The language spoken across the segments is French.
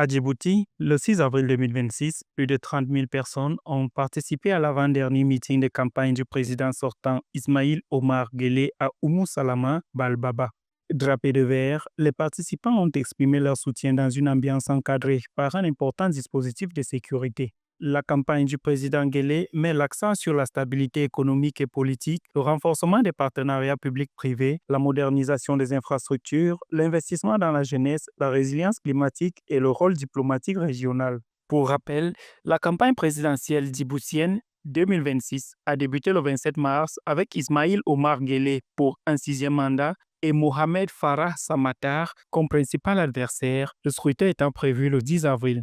À Djibouti, le 6 avril 2026, plus de 30 000 personnes ont participé à l'avant-dernier meeting de campagne du président sortant Ismaïl Omar Guelleh à Oumou Salama, Balbaba. Drapés de vert, les participants ont exprimé leur soutien dans une ambiance encadrée par un important dispositif de sécurité. La campagne du président Guelleh met l'accent sur la stabilité économique et politique, le renforcement des partenariats publics-privés, la modernisation des infrastructures, l'investissement dans la jeunesse, la résilience climatique et le rôle diplomatique régional. Pour rappel, la campagne présidentielle djiboutienne 2026 a débuté le 27 mars avec Ismaïl Omar Guelleh pour un sixième mandat et Mohamed Farah Samatar comme principal adversaire, le scrutin étant prévu le 10 avril.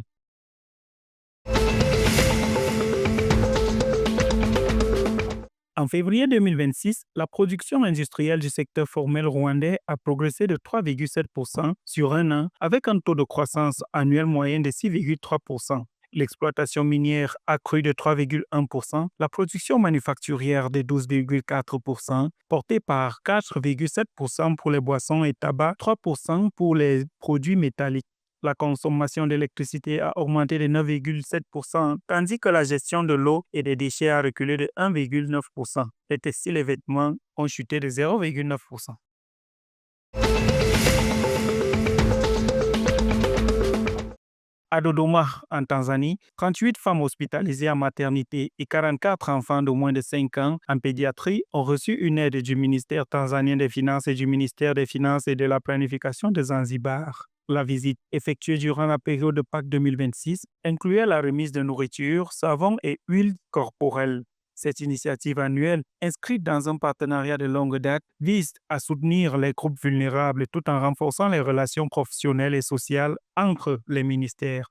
En février 2026, la production industrielle du secteur formel rwandais a progressé de 3,7% sur un an avec un taux de croissance annuel moyen de 6,3%. L'exploitation minière a cru de 3,1%, la production manufacturière de 12,4%, portée par 4,7% pour les boissons et tabac, 3% pour les produits métalliques. La consommation d'électricité a augmenté de 9,7%, tandis que la gestion de l'eau et des déchets a reculé de 1,9%. Les textiles et vêtements ont chuté de 0,9%. À Dodoma, en Tanzanie, 38 femmes hospitalisées en maternité et 44 enfants de moins de 5 ans en pédiatrie ont reçu une aide du ministère tanzanien des Finances et du ministère des Finances et de la Planification de Zanzibar. La visite, effectuée durant la période de Pâques 2026, incluait la remise de nourriture, savon et huile corporelle. Cette initiative annuelle, inscrite dans un partenariat de longue date, vise à soutenir les groupes vulnérables tout en renforçant les relations professionnelles et sociales entre les ministères.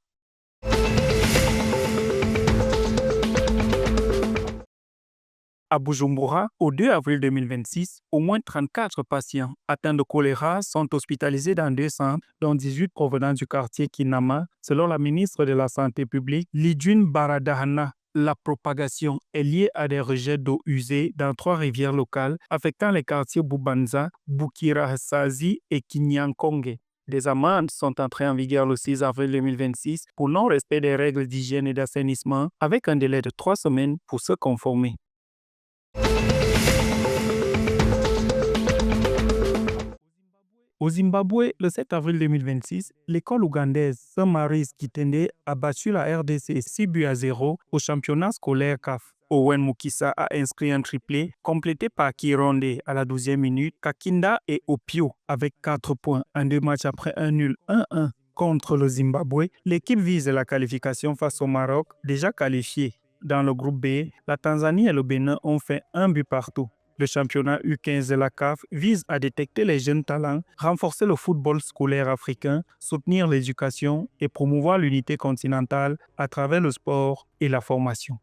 À Bujumbura, au 2 avril 2026, au moins 34 patients atteints de choléra sont hospitalisés dans 2 centres, dont 18 provenant du quartier Kinama, selon la ministre de la Santé publique, Lidjune Baradahana. La propagation est liée à des rejets d'eau usée dans 3 rivières locales affectant les quartiers Bubanza, Bukirasazi et Kinyankonge. Des amendes sont entrées en vigueur le 6 avril 2026 pour non-respect des règles d'hygiène et d'assainissement avec un délai de 3 semaines pour se conformer. Au Zimbabwe, le 7 avril 2026, l'école ougandaise Saint-Mary's Kitende a battu la RDC 6-0 au championnat scolaire CAF. Owen Mukisa a inscrit un triplé, complété par Kironde à la 12e minute, Kakinda et Opio avec 4 points en 2 matchs après un nul 1-1 contre le Zimbabwe. L'équipe vise la qualification face au Maroc, déjà qualifié. Dans le groupe B, la Tanzanie et le Bénin ont fait 1 but partout. Le championnat U15 de la CAF vise à détecter les jeunes talents, renforcer le football scolaire africain, soutenir l'éducation et promouvoir l'unité continentale à travers le sport et la formation.